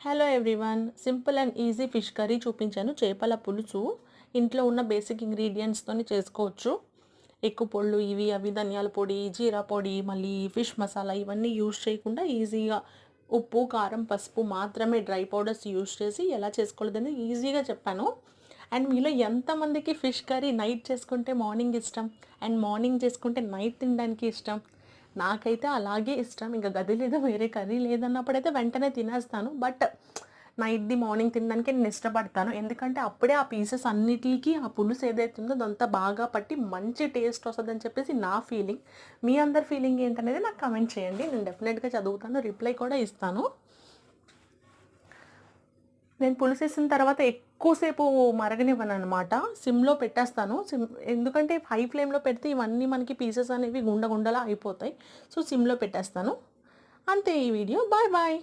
Hello everyone, simple and easy fish curry చూపించాను. చేపల పులుసు ఇంట్లో ఉన్న బేసిక్ ఇంగ్రీడియంట్స్తోని చేసుకోవచ్చు. ఎక్కువ పొళ్ళు ఇవి అవి ధనియాల పొడి, జీరా పొడి, మళ్ళీ ఫిష్ మసాలా ఇవన్నీ యూజ్ చేయకుండా ఈజీగా ఉప్పు, కారం, పసుపు మాత్రమే డ్రై పౌడర్స్ యూజ్ చేసి ఎలా చేసుకోలేదని ఈజీగా చెప్పాను. అండ్ మీలో ఎంతమందికి ఫిష్ కర్రీ నైట్ చేసుకుంటే మార్నింగ్ ఇష్టం అండ్ మార్నింగ్ చేసుకుంటే నైట్ తినడానికి ఇష్టం? నాకైతే అలాగే ఇష్టం. ఇంక గది లేదా వేరే కర్రీ లేదన్నప్పుడైతే వెంటనే తినేస్తాను. బట్ నైట్‌ది మార్నింగ్ తినడానికే నేను ఇష్టపడతాను. ఎందుకంటే అప్పుడే ఆ పీసెస్ అన్నిటికి ఆ పులుసు ఏదైతే ఉందో అదంతా బాగా పట్టి మంచి టేస్ట్ వస్తదని చెప్పేసి నా ఫీలింగ్. మీ అందరి ఫీలింగ్ ఏంటనేది నాకు కామెంట్ చేయండి. నేను డెఫినెట్‌గా చదువుతాను, రిప్లై కూడా ఇస్తాను. నేను పులుసేసిన తర్వాత ఎక్కువసేపు మరగనివ్వననమాట. సిమ్‌లో పెట్టేస్తాను. ఎందుకంటే హై ఫ్లేమ్‌లో పెడితే ఇవన్నీ మనకి పీసెస్ అనేవి గుండ గుండలా అయిపోతాయి. సో, సిమ్‌లో పెట్టేస్తాను. అంతే ఈ వీడియో. Bye bye.